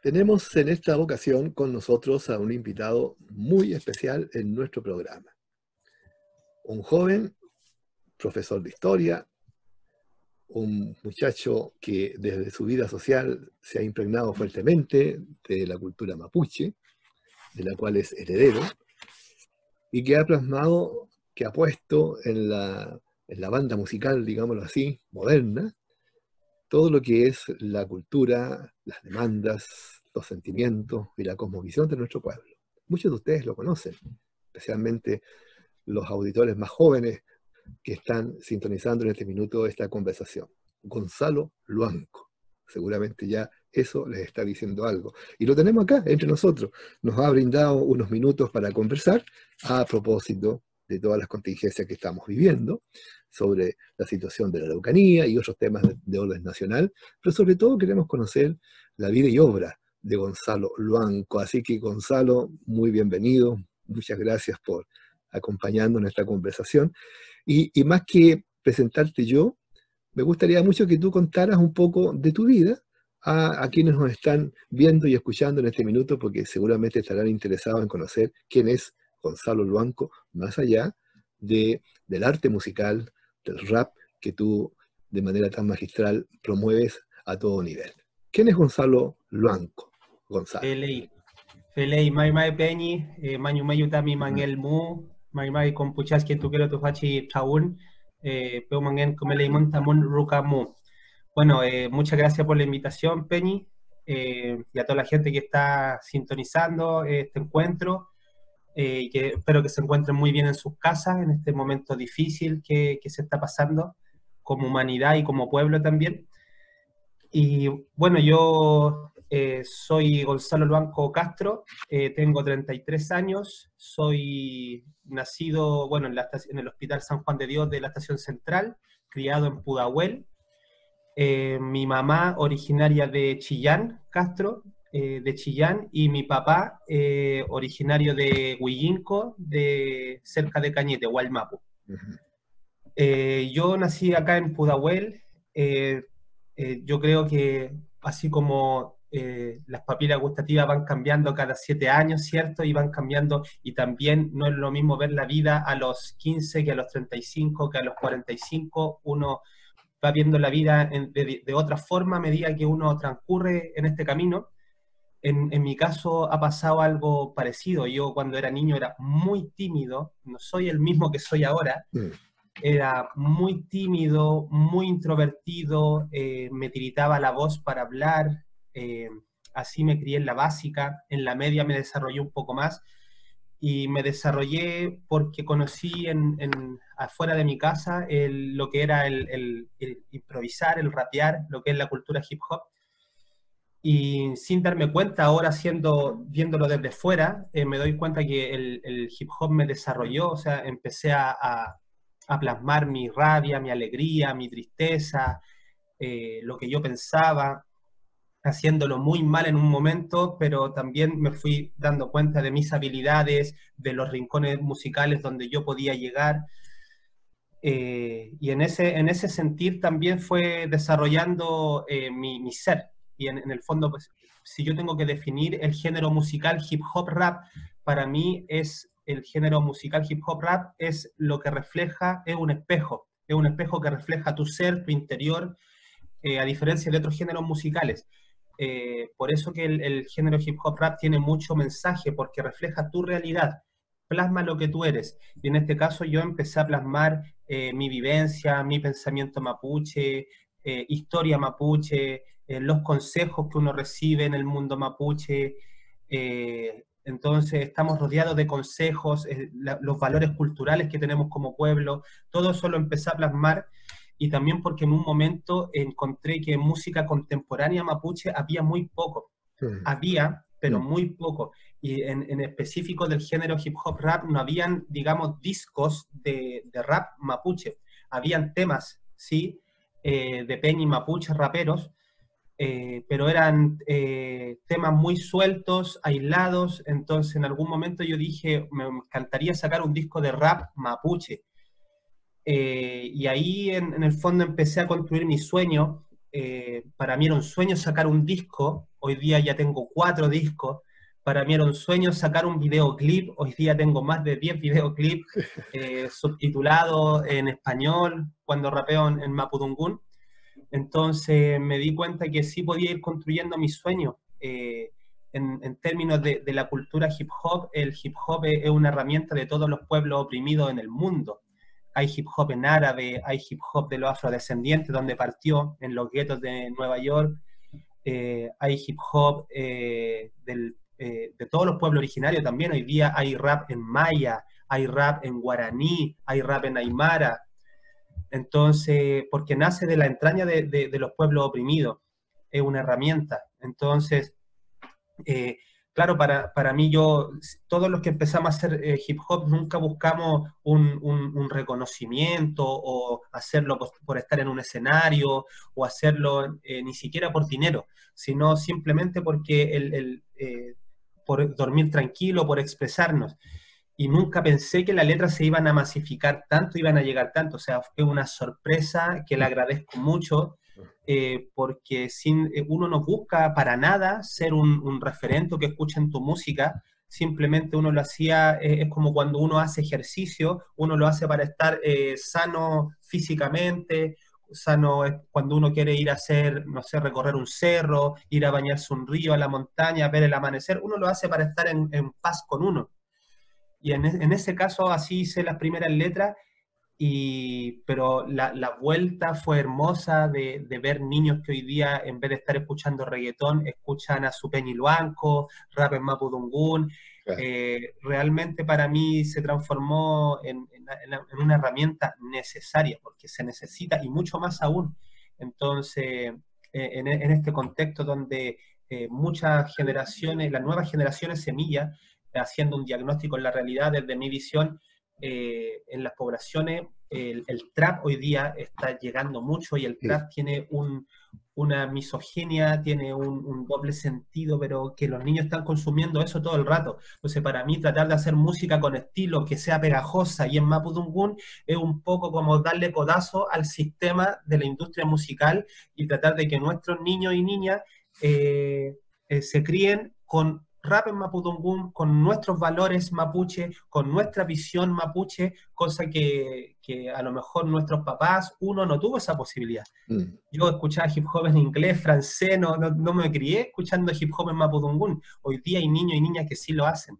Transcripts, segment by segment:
Tenemos en esta ocasión con nosotros a un invitado muy especial en nuestro programa. Un joven profesor de historia, un muchacho que desde su vida social se ha impregnado fuertemente de la cultura mapuche, de la cual es heredero, y que ha plasmado, que ha puesto en la banda musical, digámoslo así, moderna, todo lo que es la cultura, las demandas, los sentimientos y la cosmovisión de nuestro pueblo. Muchos de ustedes lo conocen, especialmente los auditores más jóvenes que están sintonizando en este minuto esta conversación. Gonzalo Luanco. Seguramente ya eso les está diciendo algo. Y lo tenemos acá, entre nosotros. Nos ha brindado unos minutos para conversar a propósito de todas las contingencias que estamos viviendo, sobre la situación de la Araucanía y otros temas de orden nacional, pero sobre todo queremos conocer la vida y obra de Gonzalo Luanco. Así que, Gonzalo, muy bienvenido. Muchas gracias por acompañarnos en esta conversación. Y más que presentarte yo, me gustaría mucho que tú contaras un poco de tu vida a quienes nos están viendo y escuchando en este minuto, porque seguramente estarán interesados en conocer quién es Gonzalo Luanco, más allá del arte musical, del rap que tú de manera tan magistral promueves a todo nivel. ¿Quién es Gonzalo Luanco? Gonzalo. Felei, Felei, mai mai peñi, mañu mayu tami mangel mu, mai kompuchas que tu quiero tu fachi traun, pero mangen como le tamun rukamu. Bueno, muchas gracias por la invitación, Peñi, y a toda la gente que está sintonizando este encuentro, y que espero que se encuentren muy bien en sus casas en este momento difícil que se está pasando como humanidad y como pueblo también. Y bueno, yo soy Gonzalo Luanco Castro, tengo 33 años, soy nacido, bueno, en el Hospital San Juan de Dios de la Estación Central, criado en Pudahuel. Mi mamá originaria de Chillán, Castro, de Chillán, y mi papá originario de Huillinco, cerca de Cañete, Hualmapu. Yo nací acá en Pudahuel. Yo creo que así como las papilas gustativas van cambiando cada 7 años, ¿cierto? Y van cambiando, y también no es lo mismo ver la vida a los 15 que a los 35, que a los 45. Uno va viendo la vida de otra forma a medida que uno transcurre en este camino. En mi caso ha pasado algo parecido. Yo cuando era niño era muy tímido, no soy el mismo que soy ahora. Era muy tímido, muy introvertido, me tiritaba la voz para hablar, así me crié en la básica. En la media me desarrollé un poco más, y me desarrollé porque conocí afuera de mi casa lo que era el improvisar, el rapear, lo que es la cultura hip hop. Y sin darme cuenta, ahora viéndolo desde fuera, me doy cuenta que el hip hop me desarrolló. O sea, empecé a plasmar mi rabia, mi alegría, mi tristeza, lo que yo pensaba, haciéndolo muy mal en un momento, pero también me fui dando cuenta de mis habilidades, de los rincones musicales donde yo podía llegar, y en ese sentir también fue desarrollando mi ser. Y en el fondo, pues, si yo tengo que definir el género musical hip hop rap, para mí el género musical hip hop rap es lo que refleja, es un espejo que refleja tu ser, tu interior, a diferencia de otros géneros musicales. Por eso que el género hip hop rap tiene mucho mensaje, porque refleja tu realidad, plasma lo que tú eres. Y en este caso yo empecé a plasmar mi vivencia, mi pensamiento mapuche, historia mapuche, los consejos que uno recibe en el mundo mapuche. Entonces estamos rodeados de consejos, los valores culturales que tenemos como pueblo, todo eso lo empecé a plasmar. Y también porque en un momento encontré que en música contemporánea mapuche había muy poco. Había, pero muy poco. Y en específico del género hip hop rap no habían, digamos, discos de rap mapuche. Habían temas, sí, de peña y mapuche raperos, pero eran temas muy sueltos, aislados. Entonces en algún momento yo dije, me encantaría sacar un disco de rap mapuche. Y ahí en el fondo empecé a construir mi sueño, para mí era un sueño sacar un disco, hoy día ya tengo 4 discos. Para mí era un sueño sacar un videoclip, hoy día tengo más de 10 videoclips subtitulados en español cuando rapeo en Mapudungún. Entonces me di cuenta que sí podía ir construyendo mis sueños. En términos de la cultura hip hop, el hip hop es una herramienta de todos los pueblos oprimidos en el mundo. Hay hip hop en árabe, hay hip hop de los afrodescendientes, donde partió, en los guetos de Nueva York. Hay hip hop de todos los pueblos originarios también. Hoy día hay rap en maya, hay rap en guaraní, hay rap en aymara. Entonces, porque nace de la entraña de los pueblos oprimidos, es una herramienta. Entonces, claro, para mí, todos los que empezamos a hacer hip hop nunca buscamos un reconocimiento o hacerlo por estar en un escenario o hacerlo ni siquiera por dinero, sino simplemente porque por dormir tranquilo, por expresarnos. Y nunca pensé que las letras se iban a masificar tanto, iban a llegar tanto. O sea, fue una sorpresa que le agradezco mucho, porque uno no busca para nada ser un referente que escuchen tu música, simplemente uno lo hacía, es como cuando uno hace ejercicio, uno lo hace para estar sano físicamente, sano es cuando uno quiere ir a hacer, no sé, recorrer un cerro, ir a bañarse un río, a la montaña, ver el amanecer, uno lo hace para estar en paz con uno. Y en ese caso así hice las primeras letras, pero la vuelta fue hermosa de ver niños que hoy día, en vez de estar escuchando reggaetón, escuchan a su Luanco, rap en Mapudungún. Claro. Realmente para mí se transformó en una herramienta necesaria, porque se necesita, y mucho más aún. Entonces, en este contexto donde muchas generaciones, las nuevas generaciones semillas, haciendo un diagnóstico en la realidad desde mi visión, en las poblaciones, el trap hoy día está llegando mucho y el Sí. trap tiene una misoginia, tiene un doble sentido, pero que los niños están consumiendo eso todo el rato. Entonces, para mí, tratar de hacer música con estilo que sea pegajosa y en Mapudungún es un poco como darle codazo al sistema de la industria musical y tratar de que nuestros niños y niñas se críen con rap en Mapudungún, con nuestros valores mapuche, con nuestra visión mapuche, cosa que a lo mejor nuestros papás, uno no tuvo esa posibilidad. Mm. Yo escuchaba hip hop en inglés, francés, no me crié escuchando hip hop en Mapudungún. Hoy día hay niños y niñas que sí lo hacen.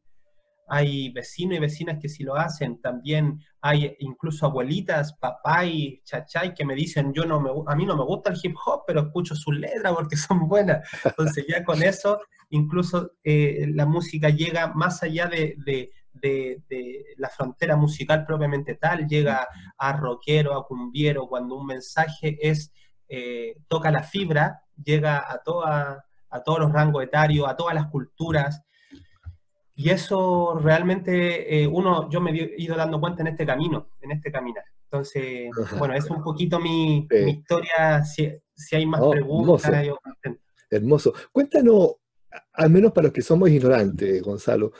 Hay vecinos y vecinas que sí lo hacen. También hay incluso abuelitas, papá y chachay que me dicen, a mí no me gusta el hip hop, pero escucho sus letras porque son buenas. Entonces ya con eso, incluso la música llega más allá de la frontera musical propiamente tal, llega a rockero, a cumbiero, cuando un mensaje toca la fibra, llega a todos los rangos etarios, a todas las culturas. Y eso realmente yo me he ido dando cuenta en este camino, en este caminar. Entonces, Ajá. bueno, es un poquito mi Sí. historia. Si hay más Oh, hermoso, preguntas, yo contento. hermoso. Cuéntanos, al menos para los que somos ignorantes, Gonzalo,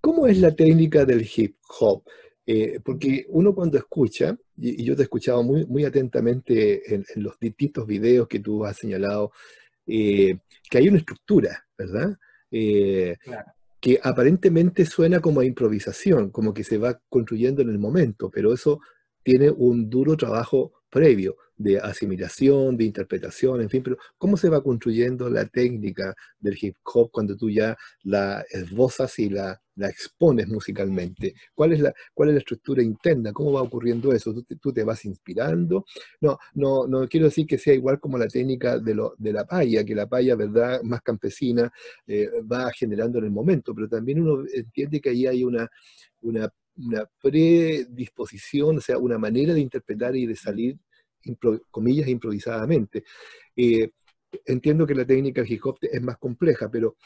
¿cómo es la técnica del hip hop? Porque uno cuando escucha, y yo te he escuchado muy, muy atentamente en los distintos videos que tú has señalado, que hay una estructura, ¿verdad? Eh, Claro, que aparentemente suena como a improvisación, como que se va construyendo en el momento, pero eso tiene un duro trabajo previo de asimilación, de interpretación, en fin, pero ¿cómo se va construyendo la técnica del hip hop cuando tú ya la esbozas y la expones musicalmente? ¿Cuál es la estructura interna? ¿Cómo va ocurriendo eso? ¿Tú te vas inspirando? No quiero decir que sea igual como la técnica de la paya, que la paya, ¿verdad?, más campesina, va generando en el momento, pero también uno entiende que ahí hay una predisposición, o sea, una manera de interpretar y de salir, comillas, improvisadamente. Eh, Entiendo que la técnica del hip hop es más compleja, pero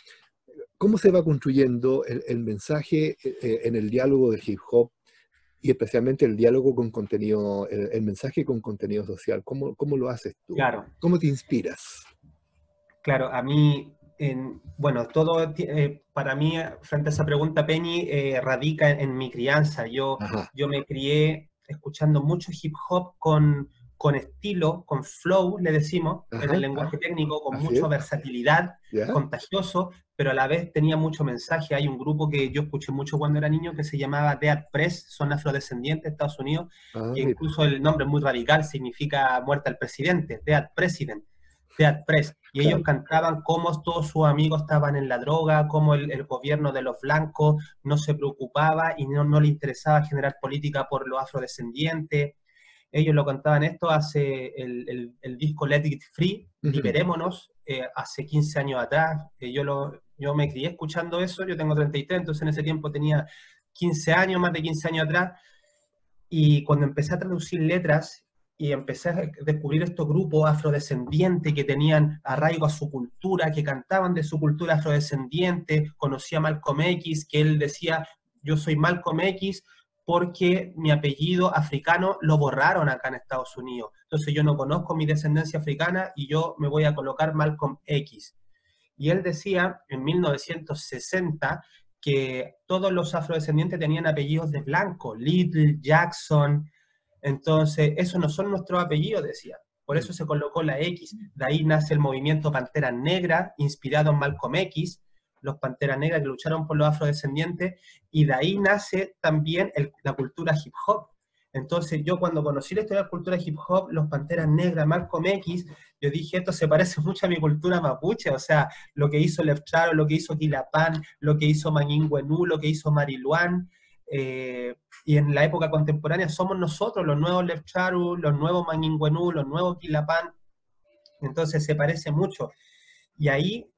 ¿cómo se va construyendo el mensaje en el diálogo del hip hop y especialmente el diálogo con contenido, el mensaje con contenido social? ¿Cómo lo haces tú? claro, ¿Cómo te inspiras? claro. A mí, bueno, para mí, frente a esa pregunta, Penny, radica en mi crianza. Ajá, Yo me crié escuchando mucho hip hop con con estilo, con flow, le decimos, en el Ajá, lenguaje técnico, con así mucha es. versatilidad, ¿Ya? contagioso, pero a la vez tenía mucho mensaje. Hay un grupo que yo escuché mucho cuando era niño que se llamaba Dead Press, son afrodescendientes de Estados Unidos, Ah, y mira, incluso el nombre es muy radical, significa muerte al presidente, Dead President, Dead Press. Y ellos claro. cantaban cómo todos sus amigos estaban en la droga, cómo el gobierno de los blancos no se preocupaba y no le interesaba generar política por los afrodescendientes. Ellos lo cantaban esto hace el disco Let It Free, Ujú. Liberémonos, hace 15 años atrás. Yo me crié escuchando eso, yo tengo 33, entonces en ese tiempo tenía 15 años, más de 15 años atrás, y cuando empecé a traducir letras y empecé a descubrir estos grupos afrodescendientes que tenían arraigo a su cultura, que cantaban de su cultura afrodescendiente, conocí a Malcolm X, que él decía, yo soy Malcolm X porque mi apellido africano lo borraron acá en Estados Unidos. Entonces yo no conozco mi descendencia africana y yo me voy a colocar Malcolm X. Y él decía en 1960 que todos los afrodescendientes tenían apellidos de blanco, Little, Jackson, entonces esos no son nuestros apellidos, decía. Por Mm. eso se colocó la X. De ahí nace el movimiento Pantera Negra, inspirado en Malcolm X, los Panteras Negras que lucharon por los afrodescendientes, y de ahí nace también la cultura hip hop. Entonces yo cuando conocí la historia de la cultura hip hop, los Panteras Negras, Malcolm X, yo dije, esto se parece mucho a mi cultura mapuche, o sea, lo que hizo Left Charo, lo que hizo Quilapán, lo que hizo Manguinguenú, lo que hizo Mariluán, y en la época contemporánea somos nosotros, los nuevos Left Charu, los nuevos Manguinguenú, los nuevos Quilapán, entonces se parece mucho. Y ahí,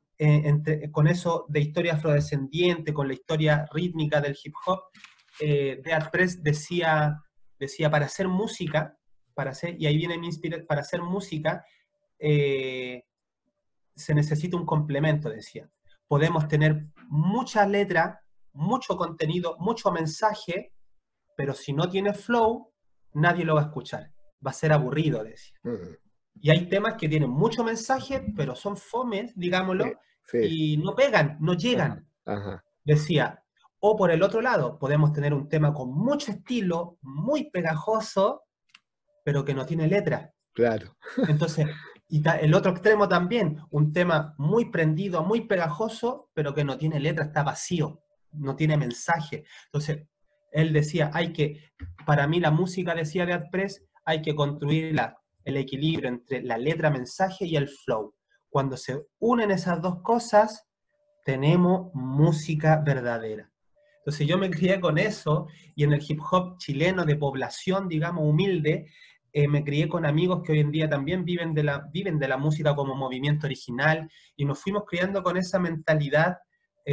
con eso de historia afrodescendiente, con la historia rítmica del hip hop, Dead Press decía, para hacer música, y ahí viene mi inspiración, para hacer música, eh, se necesita un complemento, decía. Podemos tener mucha letra, mucho contenido, mucho mensaje, pero si no tiene flow, nadie lo va a escuchar. Va a ser aburrido, decía. Mm. Y hay temas que tienen mucho mensaje, pero son fomes, Sí, digámoslo, sí. y no pegan, no Ajá, llegan. ajá, Decía, o por el otro lado, podemos tener un tema con mucho estilo, muy pegajoso, pero que no tiene letra. claro. Entonces, el otro extremo también, un tema muy prendido, muy pegajoso, pero que no tiene letra, está vacío, no tiene mensaje. Entonces, él decía, para mí la música, decía Dead Press, hay que construir el equilibrio entre la letra, mensaje y el flow. Cuando se unen esas dos cosas, tenemos música verdadera. Entonces yo me crié con eso y en el hip hop chileno de población, digamos, humilde, me crié con amigos que hoy en día también viven de la música como movimiento original y nos fuimos criando con esa mentalidad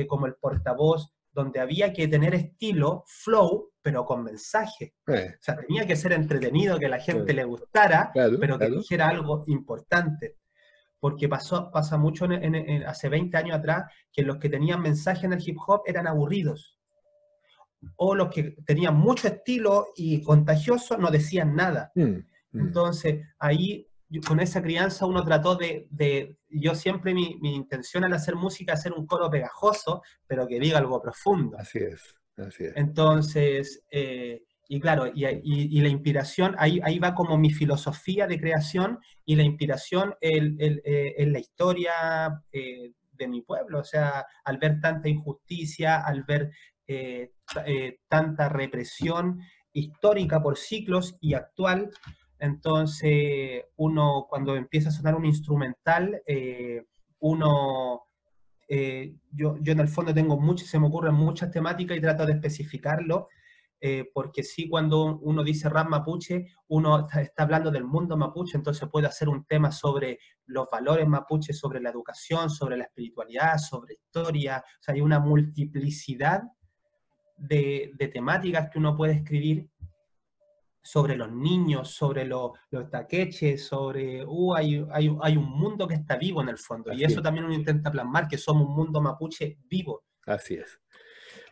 como el portavoz, donde había que tener estilo, flow, pero con mensaje. Eh, O sea, tenía que ser entretenido, que la gente eh, le gustara, claro, pero que claro. dijera algo importante. Porque pasa mucho hace 20 años atrás que los que tenían mensaje en el hip hop eran aburridos o los que tenían mucho estilo y contagioso no decían nada. Mm, mm. Entonces, ahí con esa crianza uno trató yo siempre mi intención al hacer música es hacer un coro pegajoso, pero que diga algo profundo. Así es, así es. Entonces, y claro, y la inspiración, ahí va como mi filosofía de creación y la inspiración en la historia de mi pueblo, o sea, al ver tanta injusticia, al ver tanta represión histórica por ciclos y actual, entonces uno cuando empieza a sonar un instrumental, uno yo en el fondo se me ocurren muchas temáticas y trato de especificarlo, porque sí, cuando uno dice rap mapuche, uno está hablando del mundo mapuche, entonces puede hacer un tema sobre los valores mapuche, sobre la educación, sobre la espiritualidad, sobre historia, o sea, hay una multiplicidad de temáticas que uno puede escribir sobre los niños, sobre los taqueches, hay un mundo que está vivo en el fondo, y Así eso es, también uno intenta plasmar, que somos un mundo mapuche vivo. así es.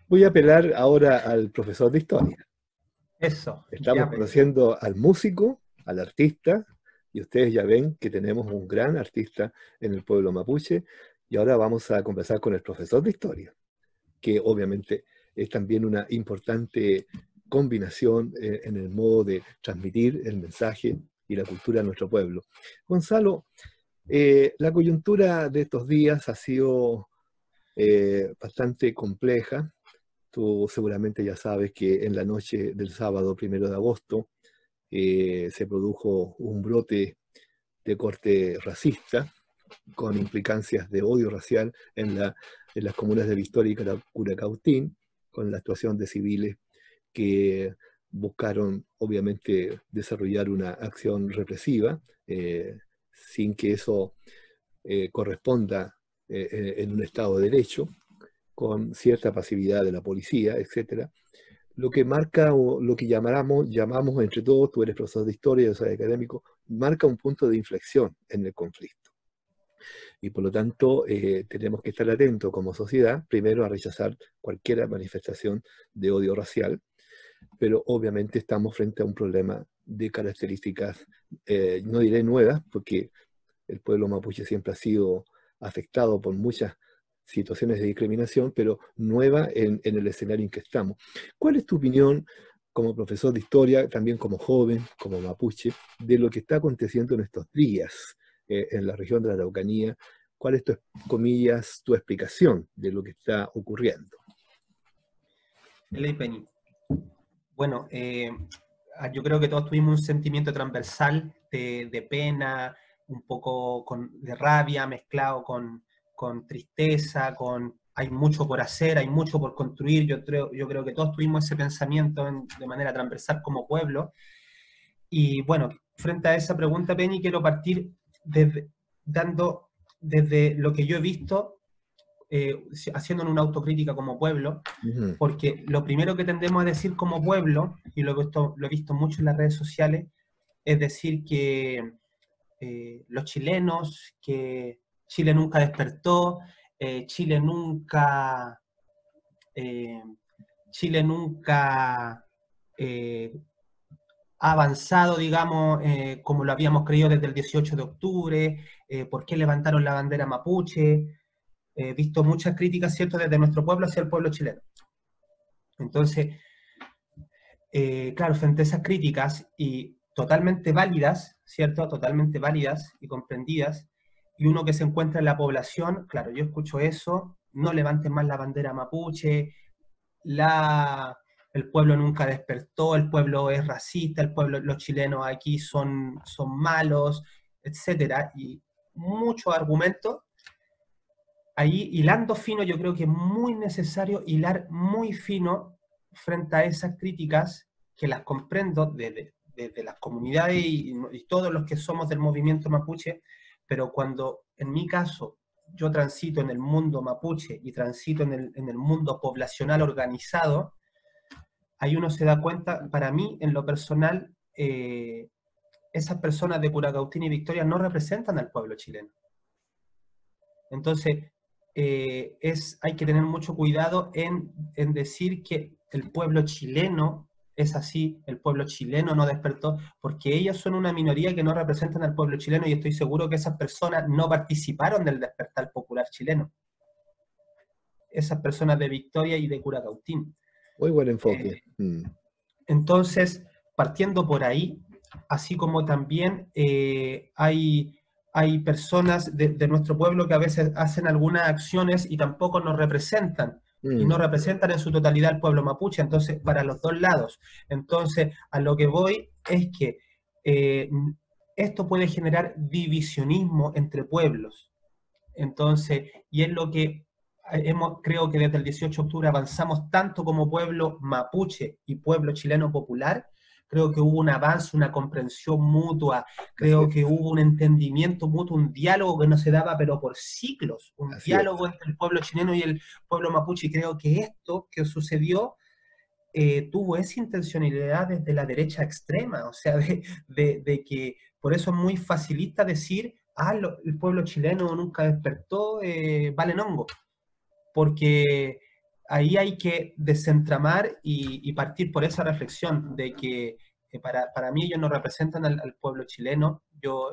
Voy a apelar ahora al profesor de historia. Eso, Estamos ya, pues. conociendo al músico, al artista, y ustedes ya ven que tenemos un gran artista en el pueblo mapuche, y ahora vamos a conversar con el profesor de historia, que obviamente es también una importante combinación en el modo de transmitir el mensaje y la cultura de nuestro pueblo. Gonzalo, la coyuntura de estos días ha sido bastante compleja. Tú seguramente ya sabes que en la noche del sábado 1 de agosto se produjo un brote de corte racista con implicancias de odio racial en las comunas de Victoria y Curacautín, con la actuación de civiles que buscaron obviamente desarrollar una acción represiva sin que eso corresponda en un Estado de Derecho, con cierta pasividad de la policía, etcétera. Lo que marca, o lo que llamamos entre todos, tú eres profesor de historia, yo soy académico, marca un punto de inflexión en el conflicto. Y por lo tanto, tenemos que estar atentos como sociedad, primero a rechazar cualquier manifestación de odio racial, pero obviamente estamos frente a un problema de características, no diré nuevas, porque el pueblo mapuche siempre ha sido afectado por muchas situaciones de discriminación, pero nueva en el escenario en que estamos. ¿Cuál es tu opinión como profesor de historia, también como joven, como mapuche, de lo que está aconteciendo en estos días en la región de la Araucanía? ¿Cuál es tu, comillas, tu explicación de lo que está ocurriendo? Ley Penny. Bueno, yo creo que todos tuvimos un sentimiento transversal de pena, un poco de rabia mezclado con tristeza, hay mucho por hacer, hay mucho por construir. Yo creo que todos tuvimos ese pensamiento de manera transversal como pueblo. Y bueno, frente a esa pregunta, Penny, quiero partir desde lo que yo he visto, haciendo una autocrítica como pueblo, porque lo primero que tendemos a decir como pueblo, y lo he visto mucho en las redes sociales, es decir que los chilenos, que Chile nunca despertó, Chile nunca ha avanzado, digamos, como lo habíamos creído desde el 18 de octubre, por qué levantaron la bandera mapuche. He visto muchas críticas, ¿cierto?, desde nuestro pueblo hacia el pueblo chileno. Entonces, claro, frente a esas críticas, y totalmente válidas, ¿cierto?, totalmente válidas y comprendidas, y uno que se encuentra en la población, claro, yo escucho eso, no levanten más la bandera mapuche, el pueblo nunca despertó, el pueblo es racista, los chilenos aquí son malos, etcétera, y muchos argumentos. Ahí, hilando fino, yo creo que es muy necesario hilar muy fino frente a esas críticas, que las comprendo desde las comunidades y todos los que somos del movimiento mapuche, pero cuando, en mi caso, yo transito en el mundo mapuche y transito en el mundo poblacional organizado, ahí uno se da cuenta, para mí, en lo personal, esas personas de Curacautín y Victoria no representan al pueblo chileno. Entonces, hay que tener mucho cuidado en decir que el pueblo chileno es así, el pueblo chileno no despertó, porque ellos son una minoría que no representan al pueblo chileno, y estoy seguro que esas personas no participaron del despertar popular chileno. Esas personas de Victoria y de Curacautín. Muy buen enfoque. Entonces, partiendo por ahí, así como también hay personas de nuestro pueblo que a veces hacen algunas acciones y tampoco nos representan, y no representan en su totalidad al pueblo mapuche, entonces, para los dos lados. Entonces, a lo que voy es que esto puede generar divisionismo entre pueblos. Entonces, y es lo que creo que desde el 18 de octubre avanzamos tanto como pueblo mapuche y pueblo chileno popular. Creo que hubo un avance, una comprensión mutua, creo que hubo un entendimiento mutuo, un diálogo que no se daba pero por siglos, un diálogo entre el pueblo chileno y el pueblo mapuche, y creo que esto que sucedió tuvo esa intencionalidad desde la derecha extrema, o sea, de que por eso es muy facilista decir, el pueblo chileno nunca despertó, valen hongo, porque ahí hay que desentramar y partir por esa reflexión de que para mí ellos no representan al pueblo chileno.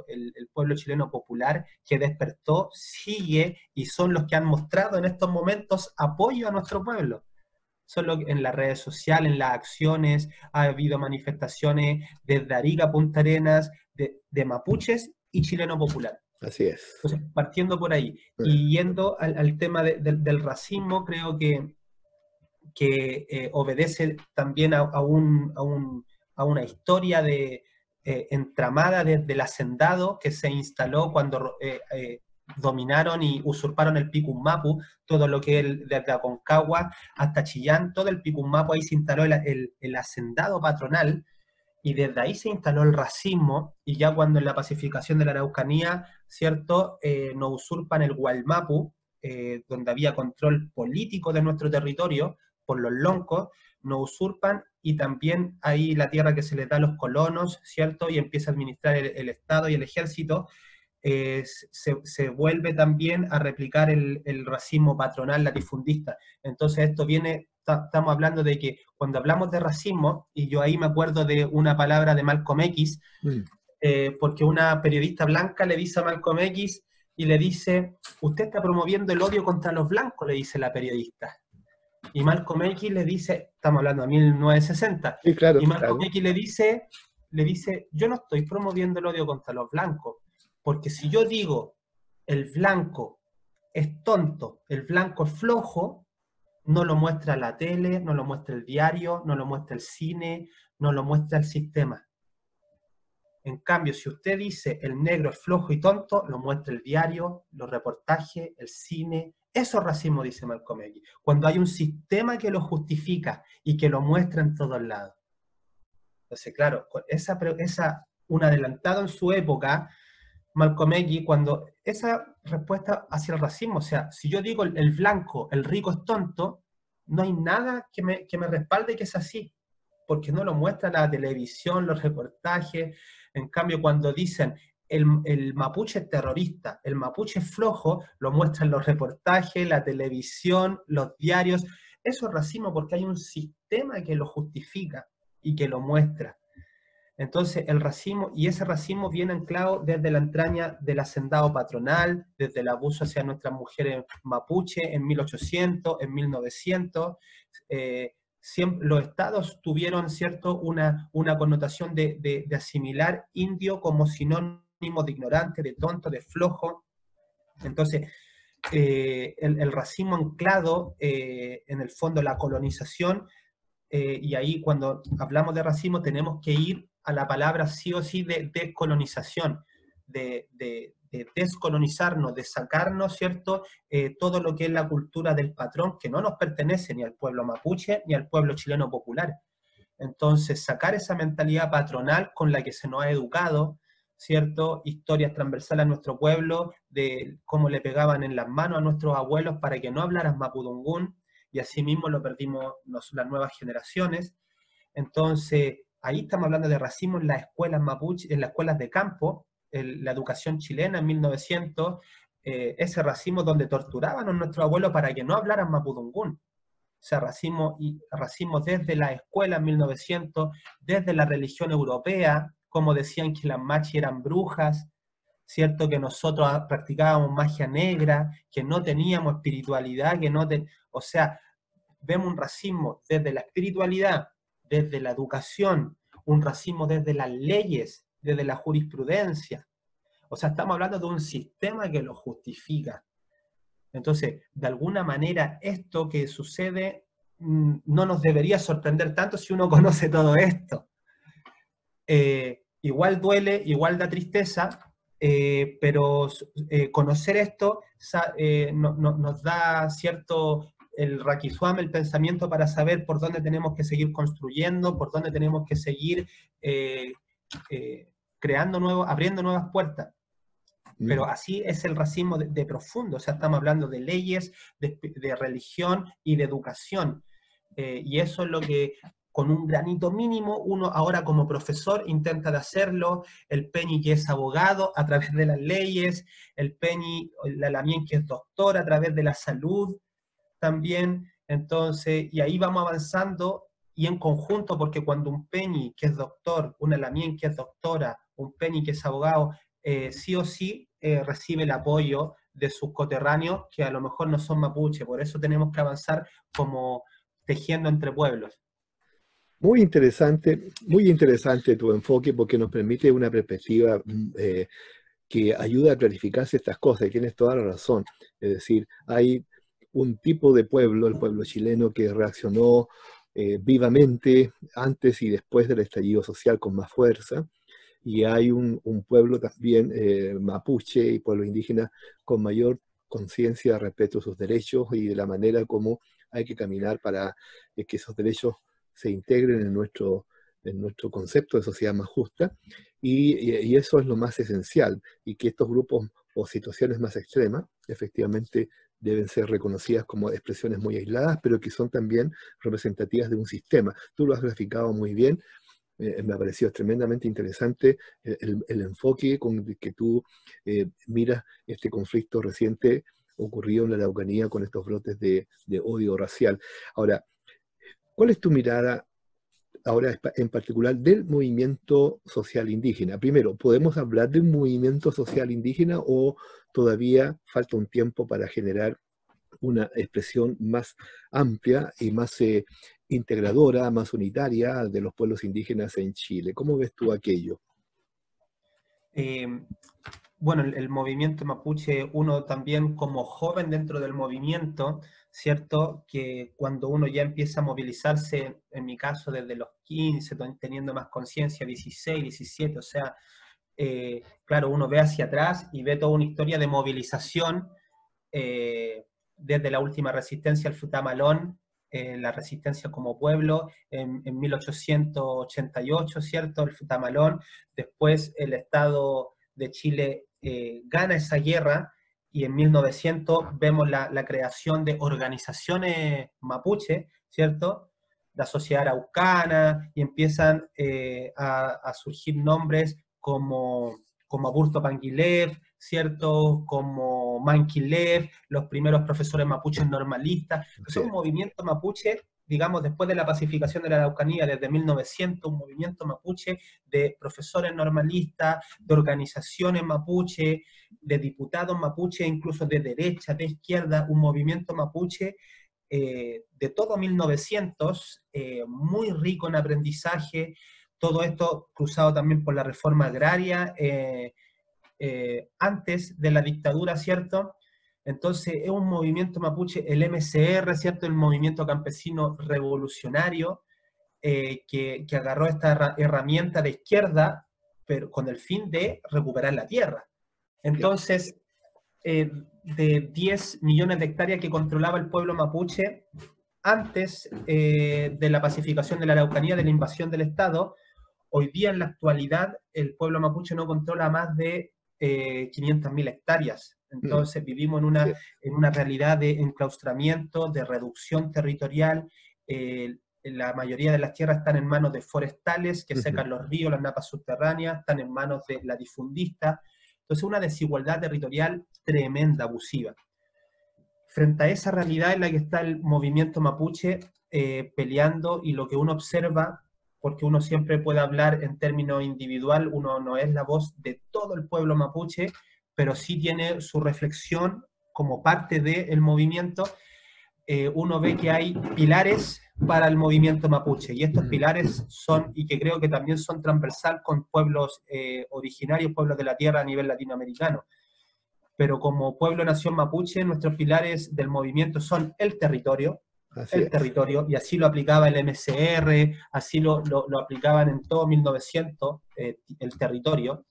El pueblo chileno popular que despertó sigue, y son los que han mostrado en estos momentos apoyo a nuestro pueblo. solo en las redes sociales, en las acciones, ha habido manifestaciones desde Arica a Punta Arenas, de mapuches y chileno popular. Así es. Entonces, partiendo por ahí y yendo al tema del racismo, creo que obedece también a una historia entramada desde el hacendado que se instaló cuando dominaron y usurparon el Picummapu, todo lo que es desde Aconcagua hasta Chillán, todo el Picummapu, ahí se instaló el hacendado patronal, y desde ahí se instaló el racismo, y ya cuando en la pacificación de la Araucanía, ¿cierto?, nos usurpan el Gualmapu, donde había control político de nuestro territorio por los loncos, nos usurpan, y también ahí la tierra que se les da a los colonos, ¿cierto?, y empieza a administrar el Estado y el ejército, se vuelve también a replicar el racismo patronal latifundista. Entonces esto viene, estamos hablando de que cuando hablamos de racismo, y yo ahí me acuerdo de una palabra de Malcolm X, porque una periodista blanca le dice a Malcolm X, y le dice, usted está promoviendo el odio contra los blancos, le dice la periodista. Y Malcolm X le dice, estamos hablando de 1960, sí, claro, y Malcolm claro. X le dice, yo no estoy promoviendo el odio contra los blancos, porque si yo digo, el blanco es tonto, el blanco es flojo, no lo muestra la tele, no lo muestra el diario, no lo muestra el cine, no lo muestra el sistema. En cambio, si usted dice el negro es flojo y tonto, lo muestra el diario, los reportajes, el cine. Eso es racismo, dice Malcolm X. Cuando hay un sistema que lo justifica y que lo muestra en todos lados. Entonces, claro, un adelantado en su época, Malcolm X, cuando esa respuesta hacia el racismo, o sea, si yo digo el blanco, el rico es tonto, no hay nada que me respalde que es así, porque no lo muestra la televisión, los reportajes. En cambio, cuando dicen el mapuche es terrorista, el mapuche es flojo, lo muestran los reportajes, la televisión, los diarios. Eso es racismo porque hay un sistema que lo justifica y que lo muestra. Entonces, el racismo, y ese racismo viene anclado desde la entraña del hacendado patronal, desde el abuso hacia nuestras mujeres mapuche en 1800, en 1900. Siempre, los estados tuvieron, ¿cierto?, una connotación de asimilar indio como sinónimo de ignorante, de tonto, de flojo. Entonces, el racismo anclado, en el fondo, la colonización, y ahí cuando hablamos de racismo tenemos que ir a la palabra sí o sí de descolonización, de descolonizarnos, de sacarnos, ¿cierto?, todo lo que es la cultura del patrón, que no nos pertenece ni al pueblo mapuche ni al pueblo chileno popular. Entonces, sacar esa mentalidad patronal con la que se nos ha educado, ¿cierto?, historias transversales a nuestro pueblo, de cómo le pegaban en las manos a nuestros abuelos para que no hablaran mapudungún, y así mismo lo perdimos las nuevas generaciones. Entonces, ahí estamos hablando de racismo en las escuelas mapuche, en las escuelas de campo, la educación chilena en 1900, ese racismo donde torturaban a nuestros abuelos para que no hablaran mapudungún. O sea, racismo desde la escuela en 1900, desde la religión europea, como decían que las machis eran brujas, ¿cierto? Que nosotros practicábamos magia negra, que no teníamos espiritualidad, o sea, vemos un racismo desde la espiritualidad, desde la educación, un racismo desde las leyes, desde la jurisprudencia. O sea, estamos hablando de un sistema que lo justifica. Entonces, de alguna manera, esto que sucede no nos debería sorprender tanto si uno conoce todo esto. Igual duele, igual da tristeza, pero conocer esto nos da cierto el raquizuame, el pensamiento para saber por dónde tenemos que seguir construyendo, por dónde tenemos que seguir creando abriendo nuevas puertas. Pero así es el racismo de profundo, o sea, estamos hablando de leyes, de religión y de educación. Y eso es lo que, con un granito mínimo, uno ahora como profesor intenta de hacerlo, el Peñi que es abogado a través de las leyes, el Peñi, la Lamien que es doctor a través de la salud también. Entonces, y ahí vamos avanzando y en conjunto, porque cuando un Peñi que es doctor, una Lamien que es doctora, un Peñi que es abogado, sí o sí recibe el apoyo de sus coterráneos que a lo mejor no son mapuche. Por eso tenemos que avanzar como tejiendo entre pueblos. Muy interesante tu enfoque porque nos permite una perspectiva que ayuda a clarificarse estas cosas, y tienes toda la razón. Es decir, hay un tipo de pueblo, el pueblo chileno, que reaccionó vivamente antes y después del estallido social con más fuerza, y hay un pueblo también mapuche y pueblo indígena con mayor conciencia respecto a sus derechos y de la manera como hay que caminar para que esos derechos se integren en nuestro concepto de sociedad más justa, y eso es lo más esencial, y que estos grupos o situaciones más extremas efectivamente deben ser reconocidas como expresiones muy aisladas, pero que son también representativas de un sistema. Tú lo has graficado muy bien. Me ha parecido tremendamente interesante el enfoque con el que tú miras este conflicto reciente ocurrido en la Araucanía con estos brotes de odio racial. Ahora, ¿cuál es tu mirada ahora en particular del movimiento social indígena? Primero, ¿podemos hablar de un movimiento social indígena o todavía falta un tiempo para generar una expresión más amplia y más integradora, más unitaria de los pueblos indígenas en Chile? ¿Cómo ves tú aquello? Eh, bueno, el movimiento mapuche, uno también como joven dentro del movimiento, ¿cierto? Que cuando uno ya empieza a movilizarse, en mi caso desde los 15, teniendo más conciencia, 16, 17, o sea, claro, uno ve hacia atrás y ve toda una historia de movilización, desde la última resistencia al Futamalón, la resistencia como pueblo, en 1888, ¿cierto? El Futamalón, después el Estado de Chile gana esa guerra, y en 1900 vemos la creación de organizaciones mapuche, ¿cierto? La Sociedad Araucana, y empiezan a surgir nombres como Aburto Panguilef, ¿cierto? Como Manquilev, los primeros profesores mapuches normalistas. Es Sí. un movimiento mapuche, digamos, después de la pacificación de la Araucanía, desde 1900, un movimiento mapuche de profesores normalistas, de organizaciones mapuche, de diputados mapuche, incluso de derecha, de izquierda, un movimiento mapuche de todo 1900, muy rico en aprendizaje, todo esto cruzado también por la reforma agraria, antes de la dictadura, ¿cierto? Entonces es un movimiento mapuche, el MCR, ¿cierto? El movimiento campesino revolucionario, que agarró esta herramienta de izquierda, pero con el fin de recuperar la tierra. Entonces, de 10 millones de hectáreas que controlaba el pueblo mapuche antes de la pacificación de la Araucanía, de la invasión del Estado, hoy día en la actualidad el pueblo mapuche no controla más de 500.000 hectáreas. Mm, Entonces vivimos sí. en una realidad de enclaustramiento, de reducción territorial. La mayoría de las tierras están en manos de forestales que Ujú. secan los ríos, las napas subterráneas, están en manos de latifundistas. Entonces una desigualdad territorial tremenda, abusiva. Frente a esa realidad en la que está el movimiento mapuche peleando, y lo que uno observa, porque uno siempre puede hablar en términos individual, uno no es la voz de todo el pueblo mapuche, pero sí tiene su reflexión como parte del movimiento. Uno ve que hay pilares para el movimiento mapuche, y estos Mm, pilares son, y que creo que también son transversal con pueblos originarios, pueblos de la tierra a nivel latinoamericano. Pero como pueblo-nación mapuche, nuestros pilares del movimiento son así el es. territorio, y así lo aplicaba el MCR, así lo aplicaban en todo 1900, el territorio.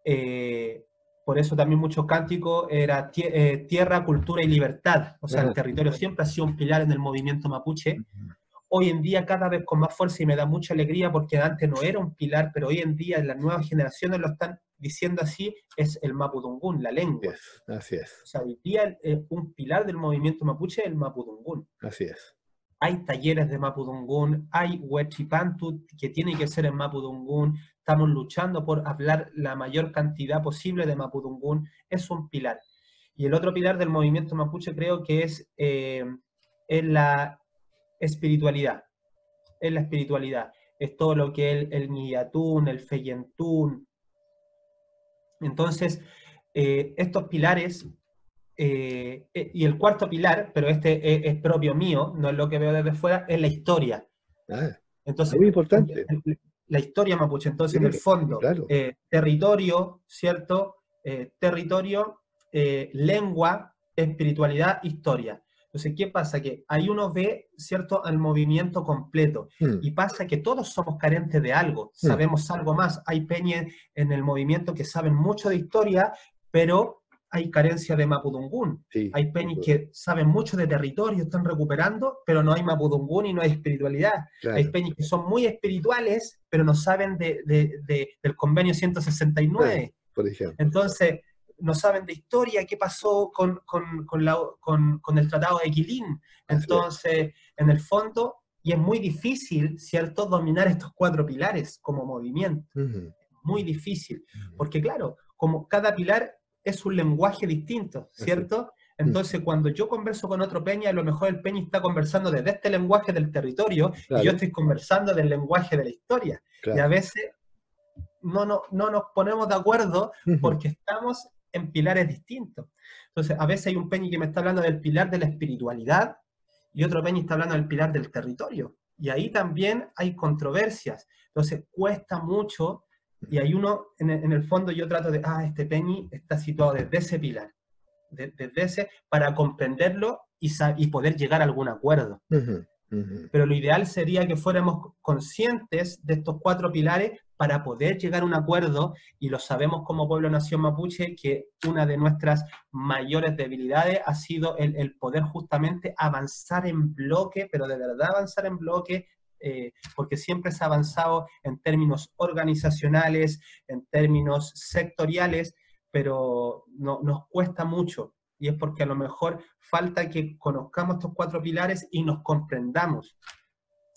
Eh, por eso también muchos cánticos era tierra, cultura y libertad. O sea, el Ajá. territorio siempre ha sido un pilar en el movimiento mapuche. Ujú. Hoy en día cada vez con más fuerza, y me da mucha alegría porque antes no era un pilar, pero hoy en día las nuevas generaciones lo están diciendo así, es el mapudungún, la Así lengua. es, así es, O sea, hoy día un pilar del movimiento mapuche es el mapudungún. así es. Hay talleres de mapudungún, hay huechipantu que tiene que ser en mapudungún, estamos luchando por hablar la mayor cantidad posible de mapudungún, es un pilar. Y el otro pilar del movimiento mapuche creo que es la espiritualidad, es la espiritualidad, es todo lo que es el Ñiyatún, el Feyentún. Entonces, estos pilares y el cuarto pilar, pero este es propio mío, no es lo que veo desde fuera, es la historia. Ah, Entonces, muy importante. la historia mapuche, entonces en el Sí, fondo, claro. territorio, ¿cierto? Territorio, lengua, espiritualidad, historia. Entonces, ¿qué pasa? Que ahí uno ve, ¿cierto?, al movimiento completo. Mm, Y pasa que todos somos carentes de algo, mm, sabemos algo más. Hay peñas en el movimiento que saben mucho de historia, pero hay carencia de Mapudungún. sí, Hay sin peñas duda. que saben mucho de territorio, están recuperando, pero no hay Mapudungún y no hay espiritualidad. Hay Claro. peñas que son muy espirituales, pero no saben del convenio Ah, 169. por ejemplo. Entonces, no saben de historia, qué pasó con el Tratado de Quilín. Así es. Entonces, en el fondo, y es muy difícil, ¿cierto?, dominar estos cuatro pilares como movimiento. Ujú, Muy difícil, ujú, porque claro, como cada pilar es un lenguaje distinto, así es. ¿cierto? Mm, Entonces, cuando yo converso con otro peña, a lo mejor el peña está conversando desde este lenguaje del territorio y yo claro, estoy conversando del lenguaje de la historia. Y a claro. veces no nos ponemos de acuerdo Ujú, porque estamos en pilares distintos. Entonces, a veces hay un peña que me está hablando del pilar de la espiritualidad y otro peña está hablando del pilar del territorio. Y ahí también hay controversias. Entonces, cuesta mucho y hay uno, en el fondo yo trato de, este peñi está situado desde ese pilar, desde ese, para comprenderlo y poder llegar a algún acuerdo. ujú, ujú. Pero lo ideal sería que fuéramos conscientes de estos cuatro pilares para poder llegar a un acuerdo, y lo sabemos como pueblo nación mapuche, que una de nuestras mayores debilidades ha sido el poder justamente avanzar en bloque, pero de verdad avanzar en bloque, porque siempre se ha avanzado en términos organizacionales, en términos sectoriales, pero nos cuesta mucho. Y es porque a lo mejor falta que conozcamos estos cuatro pilares y nos comprendamos.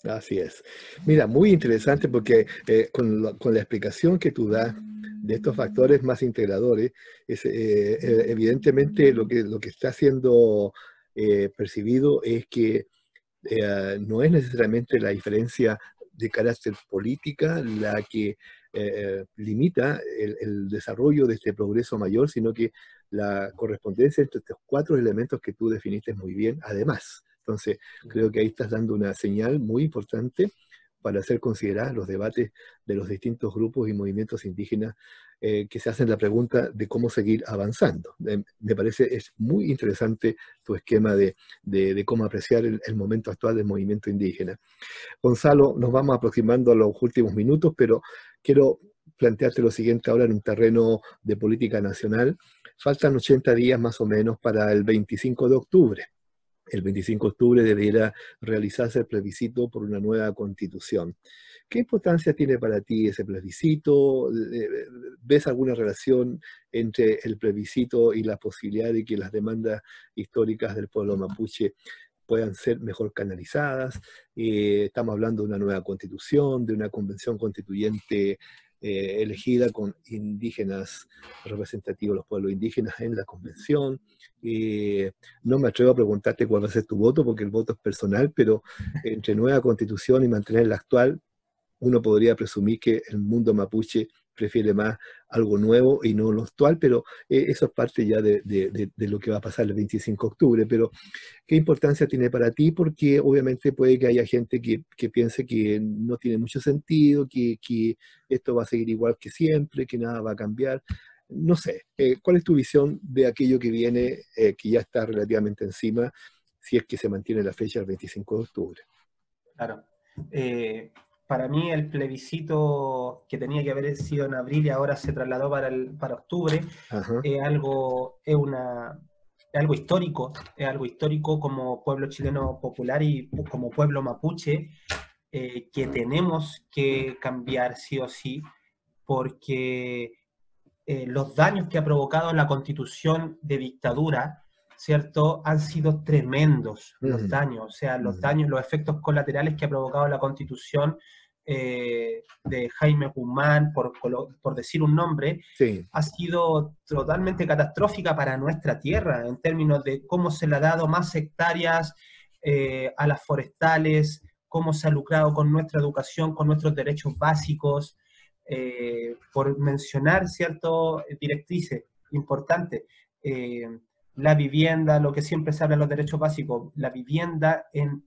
Así es. Mira, muy interesante porque con la explicación que tú das de estos factores más integradores, evidentemente lo que está siendo percibido es que no es necesariamente la diferencia de carácter política la que limita el desarrollo de este progreso mayor, sino que la correspondencia entre estos cuatro elementos que tú definiste muy bien, además. Entonces, creo que ahí estás dando una señal muy importante para hacer considerar los debates de los distintos grupos y movimientos indígenas que se hacen la pregunta de cómo seguir avanzando. Me parece es muy interesante tu esquema de cómo apreciar el momento actual del movimiento indígena. Gonzalo, nos vamos aproximando a los últimos minutos, pero quiero plantearte lo siguiente ahora en un terreno de política nacional. Faltan 80 días más o menos para el 25 de octubre. El 25 de octubre deberá realizarse el plebiscito por una nueva constitución. ¿Qué importancia tiene para ti ese plebiscito? ¿Ves alguna relación entre el plebiscito y la posibilidad de que las demandas históricas del pueblo mapuche puedan ser mejor canalizadas? Estamos hablando de una nueva constitución, de una convención constituyente elegida con indígenas, representativos de los pueblos indígenas en la convención. No me atrevo a preguntarte cuál va a ser tu voto, porque el voto es personal, pero entre nueva constitución y mantener la actual, uno podría presumir que el mundo mapuche prefiere más algo nuevo y no lo actual, pero eso es parte ya de lo que va a pasar el 25 de octubre. Pero, ¿qué importancia tiene para ti? Porque obviamente puede que haya gente que piense que no tiene mucho sentido, que esto va a seguir igual que siempre, que nada va a cambiar. No sé, ¿cuál es tu visión de aquello que viene, que ya está relativamente encima, si es que se mantiene la fecha del 25 de octubre? Claro. Eh, para mí el plebiscito que tenía que haber sido en abril y ahora se trasladó para octubre Ajá. es es algo histórico como pueblo chileno popular y como pueblo mapuche, que tenemos que cambiar sí o sí, porque los daños que ha provocado la constitución de dictadura, ¿cierto? Han sido tremendos los Ujú, daños, o sea, los ujú. daños, los efectos colaterales que ha provocado la constitución de Jaime Guzmán, por decir un nombre, Sí. ha sido totalmente catastrófica para nuestra tierra en términos de cómo se le ha dado más hectáreas a las forestales, cómo se ha lucrado con nuestra educación, con nuestros derechos básicos, por mencionar ciertas directrices importantes. la vivienda, lo que siempre se habla en los derechos básicos, la vivienda en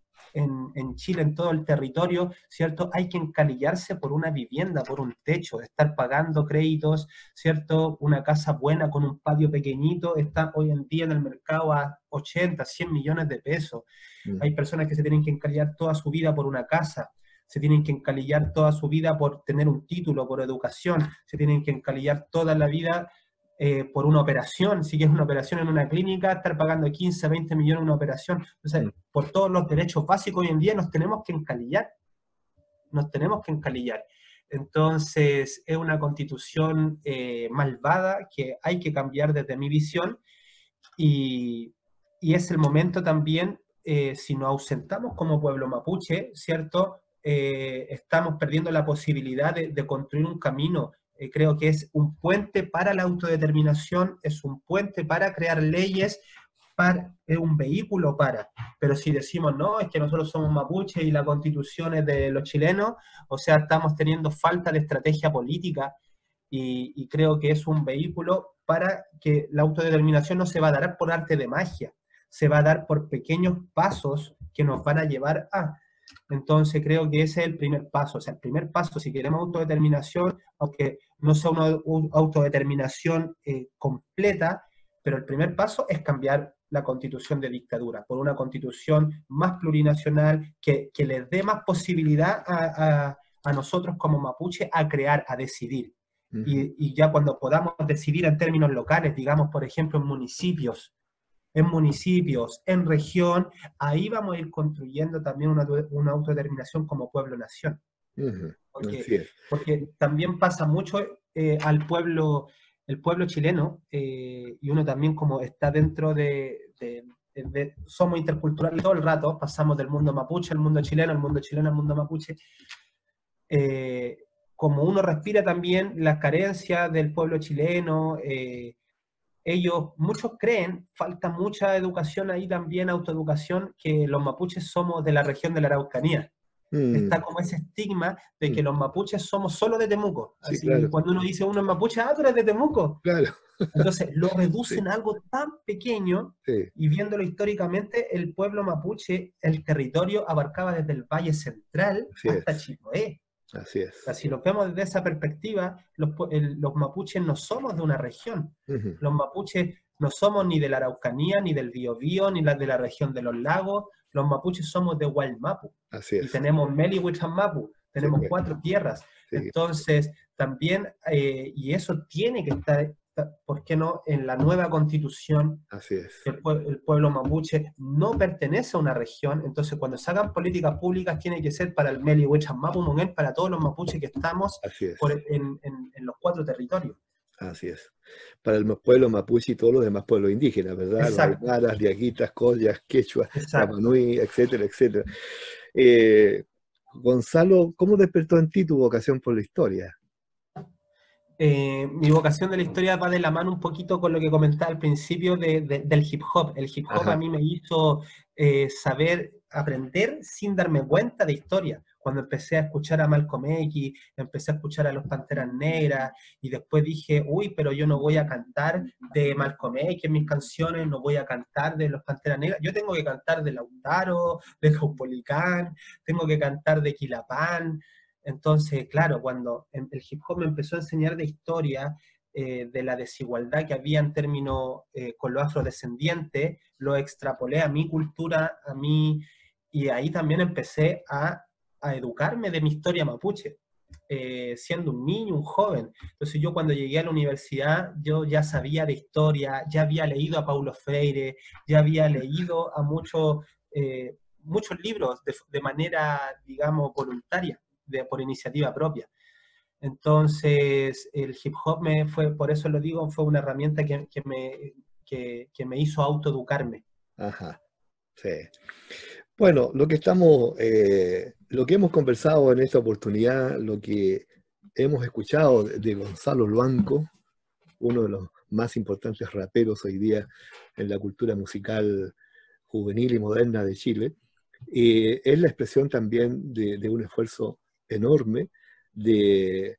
Chile, en todo el territorio, ¿cierto? Hay que encalillarse por una vivienda, por un techo, estar pagando créditos, ¿cierto? Una casa buena con un patio pequeñito está hoy en día en el mercado a 80, 100 millones de pesos. Mm. Hay personas que se tienen que encalillar toda su vida por una casa, se tienen que encalillar toda su vida por tener un título, por educación, se tienen que encalillar toda la vida por una operación, si es una operación en una clínica, estar pagando 15, 20 millones una operación. O sea, Mm. por todos los derechos básicos hoy en día nos tenemos que encalillar, nos tenemos que encalillar. Entonces, es una constitución malvada que hay que cambiar desde mi visión y, y es el momento también, si nos ausentamos como pueblo mapuche, ¿cierto? Estamos perdiendo la posibilidad de construir un camino. Creo que es un puente para la autodeterminación, es un puente para crear leyes, es un vehículo para. Pero si decimos, no, es que nosotros somos mapuche y la constitución es de los chilenos, o sea, estamos teniendo falta de estrategia política y creo que es un vehículo para que la autodeterminación no se va a dar por arte de magia, se va a dar por pequeños pasos que nos van a llevar a. Entonces creo que ese es el primer paso. O sea, el primer paso, si queremos autodeterminación, aunque no sea una autodeterminación completa, pero el primer paso es cambiar la constitución de dictadura por una constitución más plurinacional que les dé más posibilidad a nosotros como mapuche a crear, a decidir. Y ya cuando podamos decidir en términos locales, digamos, por ejemplo, en región, ahí vamos a ir construyendo también una autodeterminación como pueblo-nación. Ujú. Porque, Así es. porque también pasa mucho al pueblo, el pueblo chileno, y uno también como está dentro somos interculturales todo el rato, pasamos del mundo mapuche al mundo chileno, al mundo chileno al mundo mapuche, eh, como uno respira también las carencias del pueblo chileno, muchos creen, falta mucha educación ahí también, autoeducación, que los mapuches somos de la región de la Araucanía. Está Mm. como ese estigma de que Mm. los mapuches somos solo de Temuco. Sí, Así, claro, cuando uno dice uno es mapuche, tú eres de Temuco. claro. Entonces, lo Sí, reducen a algo tan pequeño sí, y viéndolo históricamente, el pueblo mapuche, el territorio abarcaba desde el Valle Central así hasta es, Chiloé. así es. O sea, si lo vemos desde esa perspectiva, los mapuches no somos de una región. Ujú. Los mapuches no somos ni de la Araucanía, ni del Biobío, ni de la región de los lagos. Los mapuches somos de Guaymapu. Así Y es. tenemos Meli Huichanmapu. Sí, Tenemos pues, 4 tierras. sí, Entonces, también, y eso tiene que estar, ¿por qué no?, en la nueva constitución. así es. El pueblo mapuche no pertenece a una región, entonces cuando se hagan políticas públicas tiene que ser para el Meli Huechan Mapu Monguén, para todos los mapuches que estamos Así es. en los 4 territorios. Así es. Para el pueblo mapuche y todos los demás pueblos indígenas, ¿verdad? Los Exacto, aymaras, diaguitas, collas, quechuas, exacto. rapanui, etcétera, etcétera. Eh, Gonzalo, ¿cómo despertó en ti tu vocación por la historia? Mi vocación de la historia va de la mano un poquito con lo que comentaba al principio del hip hop. El hip hop a Ajá. mí me hizo saber, aprender sin darme cuenta de historia. Cuando empecé a escuchar a Malcolm X, empecé a escuchar a los Panteras Negras y después dije, uy, pero yo no voy a cantar de Malcolm X en mis canciones, no voy a cantar de los Panteras Negras. Yo tengo que cantar de Lautaro, de Caupolicán, tengo que cantar de Quilapán. Entonces, claro, cuando el hip hop me empezó a enseñar de historia, de la desigualdad que había en términos con los afrodescendientes, lo extrapolé a mi cultura, a mí, y ahí también empecé a educarme de mi historia mapuche, siendo un niño, un joven. Entonces yo cuando llegué a la universidad, yo ya sabía de historia, ya había leído a Paulo Freire, ya había leído a muchos libros de manera, digamos, voluntaria por iniciativa propia. Entonces, el hip hop por eso lo digo, fue una herramienta que me hizo autoeducarme. Ajá. Sí. Bueno, lo que hemos conversado en esta oportunidad, lo que hemos escuchado de Gonzalo Luanco, uno de los más importantes raperos hoy día en la cultura musical juvenil y moderna de Chile, es la expresión también de un esfuerzo enorme de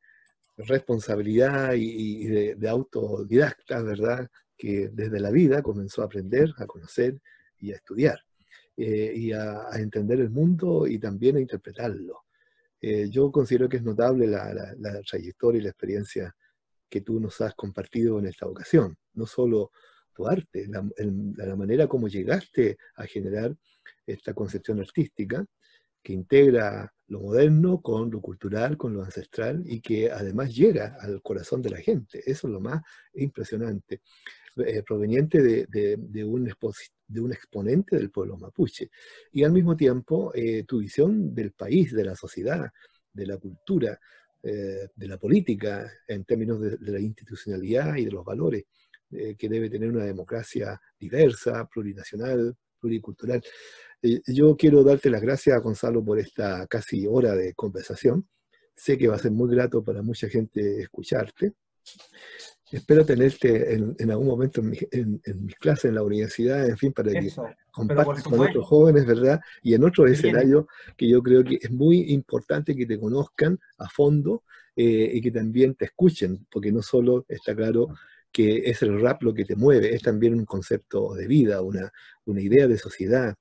responsabilidad y de autodidacta, ¿verdad? que desde la vida comenzó a aprender, a conocer y a estudiar, y a entender el mundo y también a interpretarlo. Yo considero que es notable la trayectoria y la experiencia que tú nos has compartido en esta ocasión. No solo tu arte, la manera como llegaste a generar esta concepción artística que integra lo moderno con lo cultural, con lo ancestral y que además llega al corazón de la gente. Eso es lo más impresionante, proveniente de un exponente del pueblo mapuche. Y al mismo tiempo, tu visión del país, de la sociedad, de la cultura, de la política, en términos de la institucionalidad y de los valores que debe tener una democracia diversa, plurinacional, pluricultural. Yo quiero darte las gracias, Gonzalo, por esta casi hora de conversación. Sé que va a ser muy grato para mucha gente escucharte. Espero tenerte en algún momento en mis clases en la universidad, en fin, para que Eso, pero por compartas con otros supuesto, jóvenes, ¿verdad? Y en otros se viene. escenarios que yo creo que es muy importante que te conozcan a fondo, y que también te escuchen, porque no solo está claro que es el rap lo que te mueve, es también un concepto de vida, una idea de sociedad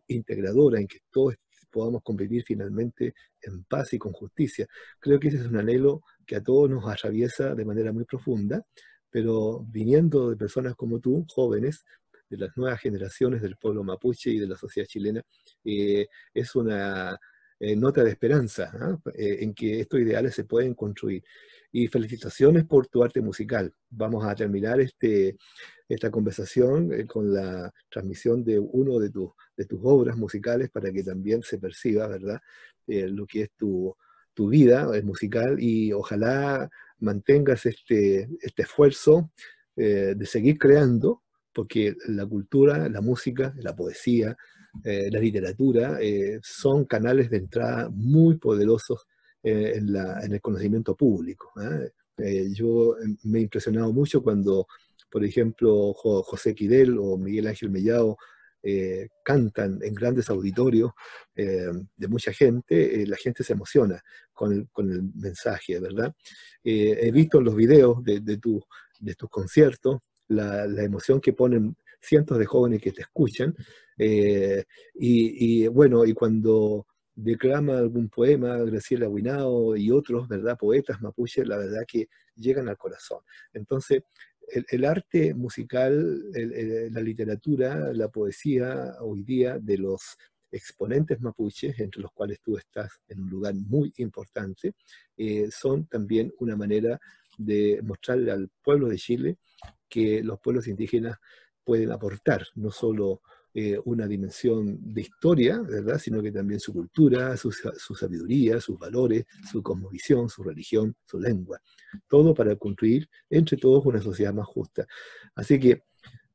integradora en que todos podamos convivir finalmente en paz y con justicia. Creo que ese es un anhelo que a todos nos atraviesa de manera muy profunda, pero viniendo de personas como tú, jóvenes, de las nuevas generaciones del pueblo mapuche y de la sociedad chilena, es una nota de esperanza, ¿ah? En que estos ideales se pueden construir. Y felicitaciones por tu arte musical. Vamos a terminar esta conversación con la transmisión de uno de tus obras musicales para que también se perciba, ¿verdad? Lo que es tu vida musical, y ojalá mantengas este esfuerzo de seguir creando, porque la cultura, la música, la poesía, la literatura son canales de entrada muy poderosos en el conocimiento público, ¿eh? Yo me he impresionado mucho cuando, por ejemplo, José Quidel o Miguel Ángel Mellado cantan en grandes auditorios de mucha gente. La gente se emociona con el mensaje, ¿verdad? He visto en los videos de tus conciertos la emoción que ponen cientos de jóvenes que te escuchan, bueno, y cuando declama algún poema, Graciela Huinao y otros, ¿verdad? Poetas mapuches, la verdad que llegan al corazón. Entonces, el arte musical, la literatura, la poesía hoy día de los exponentes mapuches, entre los cuales tú estás en un lugar muy importante, son también una manera de mostrarle al pueblo de Chile que los pueblos indígenas pueden aportar no solo una dimensión de historia, ¿verdad? Sino que también su cultura, su sabiduría, sus valores, su cosmovisión, su religión, su lengua. Todo para construir entre todos una sociedad más justa. Así que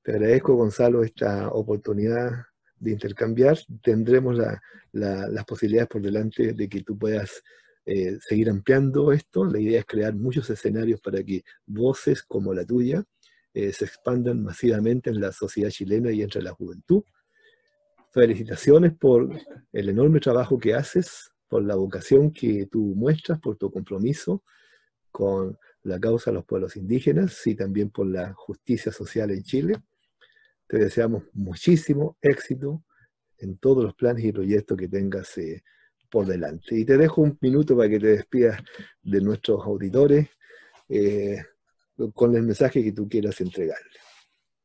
te agradezco, Gonzalo, esta oportunidad de intercambiar. Tendremos las posibilidades por delante de que tú puedas seguir ampliando esto. La idea es crear muchos escenarios para que voces como la tuya se expandan masivamente en la sociedad chilena y entre la juventud. Felicitaciones por el enorme trabajo que haces, por la vocación que tú muestras, por tu compromiso con la causa de los pueblos indígenas y también por la justicia social en Chile. Te deseamos muchísimo éxito en todos los planes y proyectos que tengas por delante. Y te dejo un minuto para que te despidas de nuestros auditores con el mensaje que tú quieras entregarle.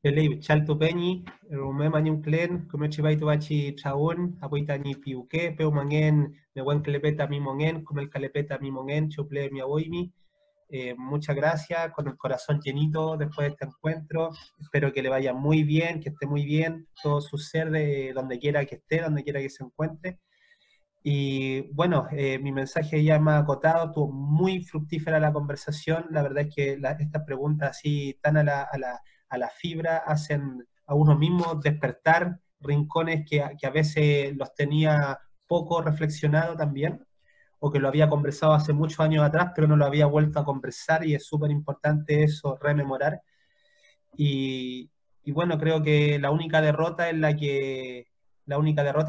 Ele Chalto Peñi, Rume Mañum Clen, Comechi Baito Bachi Chaun, Apoitani Piuque, Peu Mangen, Newen Calepeta Mimongen, como el Calepeta Mimongen, Chuple mi Aboimi. Muchas gracias, con el corazón llenito después de este encuentro. Espero que le vaya muy bien, que esté muy bien, todo su ser de donde quiera que esté, donde quiera que se encuentre. Y bueno, mi mensaje ya más acotado, estuvo muy fructífera la conversación. La verdad es que estas preguntas así tan a la fibra hacen a uno mismo despertar rincones que a veces los tenía poco reflexionado también, o que lo había conversado hace muchos años atrás, pero no lo había vuelto a conversar, y es súper importante eso, rememorar. Y bueno, creo que la única derrota es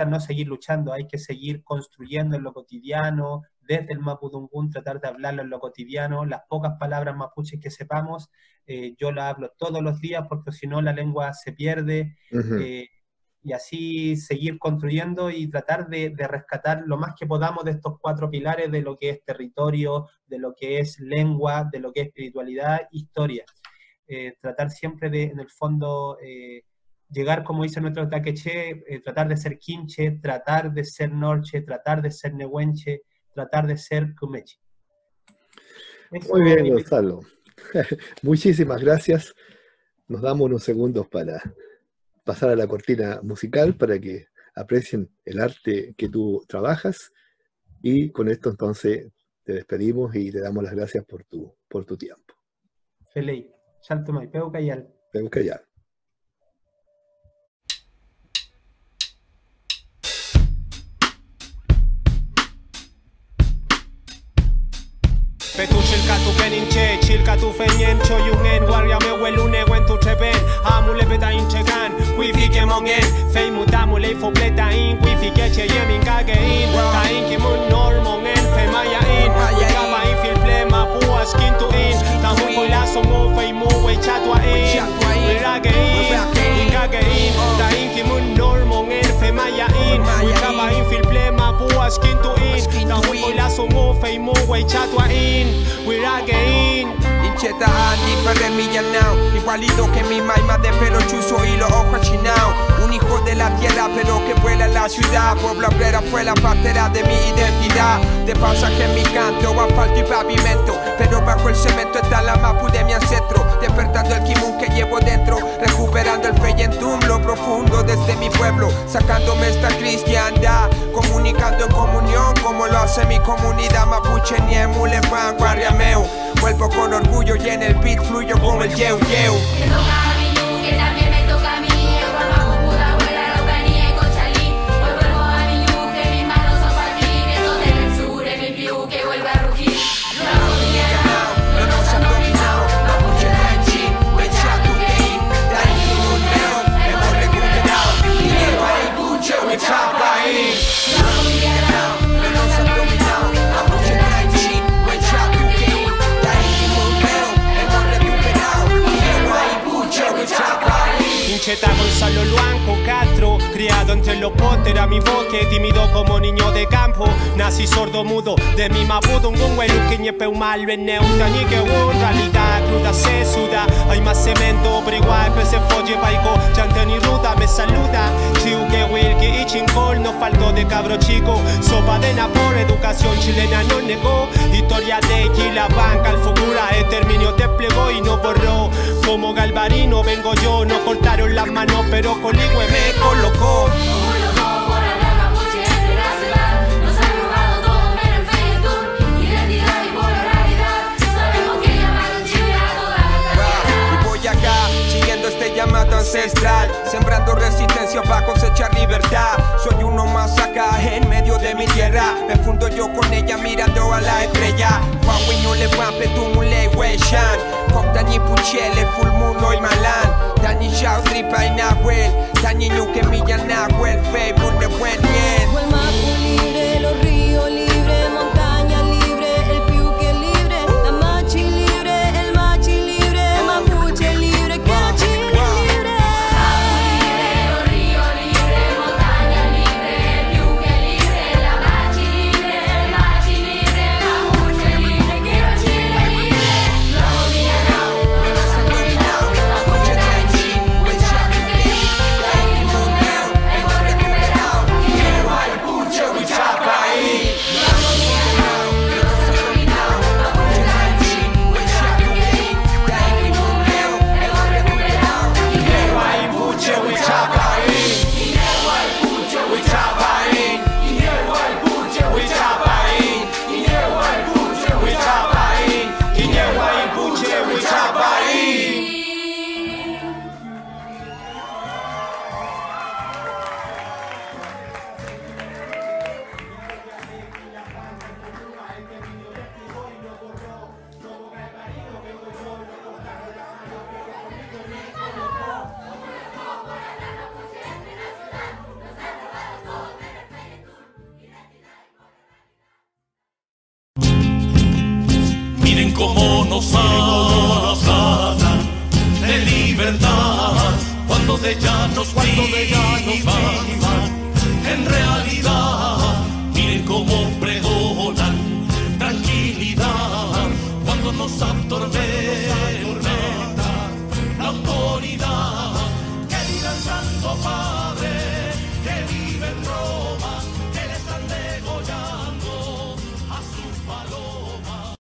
no seguir luchando, hay que seguir construyendo en lo cotidiano, desde el mapudungún, tratar de hablarlo en lo cotidiano, las pocas palabras mapuches que sepamos, yo la hablo todos los días porque si no la lengua se pierde, y así seguir construyendo y tratar de rescatar lo más que podamos de estos 4 pilares de lo que es territorio, de lo que es lengua, de lo que es espiritualidad, historia. Tratar siempre de, en el fondo, llegar, como dice nuestro taqueché, tratar de ser quinche, tratar de ser norche, tratar de ser nehuenche, tratar de ser cumeche. Muy bien, Gonzalo. Muchísimas gracias. Nos damos unos segundos para pasar a la cortina musical para que aprecien el arte que tú trabajas. Y con esto entonces te despedimos y te damos las gracias por tu tiempo. Feliz. Salto mai, Peu Cayal. Peu Cayal. Petu chilka tu peninche, chilka tu fenyencho yungen Waria me welune wen tu trepen Amule beta inchegan, wifi ke mongen Fei mutamule fo pleta in, wifi ke che yemin kagein Ta in ki mun normongen, fe maya in Wikaba in fil plema pua skin tu in Ta mu kolaso mo fei mu we chatwa in Wirage in, kagein Ta in ki mun normongen, fe maya in Wikaba in fil plema pua skin tu in Ta mu kolaso mo fei mu we chatwa in We're again. Incheta Andy Ferrer Millanao, igualito que mi maima de pelo chuzo y los ojos achinados. Un hijo de la tierra pero que vuela en la ciudad. Pueblo obrera fue la partera de mi identidad. De pasaje en mi canto, asfalto y pavimento, pero bajo el cemento está la mapu de mi ancestro. Despertando el kimun que llevo dentro, recuperando el feyentum, lo profundo desde mi pueblo. Sacándome esta cristiandad, comunicando en comunión como lo hace mi comunidad mapuche. Niemu, Lefan, Guarriameu. Vuelvo con orgullo y en el beat fluyo como el yeu yeu. Me toca a mí, que también me toca a mí. El Guamapu, puta abuela, Araucanía y Conchalí. Hoy vuelvo a mi que mis manos son para ti. Viento del sur, en mi piu que vuelve a rugir. No nos han dominado, Mapuche Tanchi, Huecha Tuqueín, Dani Muneo, hemos recuperado. Y llevo ahí Puche, Huecha País. No nos han dominado, Mapuche Tanchi, Huecha Tuqueín, Dani Muneo, hemos recuperado. Y llevo ahí Puche, Huecha País. Incheta Gonzalo Luanco Castro, criado entre los potes, era mi bosque, tímido como niño de campo. Nací sordo mudo, de mi mapudungun, hueluquiñe peumalo en neuta, ni que un realidad cruda se suda. Hay más cemento, pero igual que se folle paico, chante ni ruta me saluda. Chiuque, wilki y chincol, no faltó de cabro chico. Sopa de napor, educación chilena no negó. Historia de Quila, banca, el Fugura, exterminio desplegó y no borró. Como Galvarino vengo yo, no cortaron las manos, pero Coligüe me colocó. Como loco por hablar mapuche entre la ciudad. Nos han robado todo menos el feyetum, identidad y polaridad. Sabemos que llamaron Chile a toda nuestra tierra. Y voy acá, siguiendo este llamado ancestral, sembrando resistencia para cosechar libertad. Soy uno más acá, en medio de mi tierra. Me fundo yo con ella mirando a la estrella. Huawei le guape tu mule hueshan. Comptañi puchel, el full mundo y malán. Dani Shao, Tripa y Nahuel. Dani Nuque, Milla Nahuel, Fey, Bunde, Buen Bien. El Mapu libre, los ríos libres, montaña libre, el Piuque libre, la Machi libre, el Machi libre, Mapuche libre, quiero Chile libre. Los ríos libres, montaña libre, el Piuque libre, la Machi libre, el Machi libre, Mapuche libre, quiero Chile libre. No nos han dominado, Mapuche Tanchi, Huecha Tuqueín, Dani Muneo, hemos recuperado. cómo nos hablan de libertad cuando de ella nos privan. En realidad, miren cómo pregonan tranquilidad cuando nos atormentan.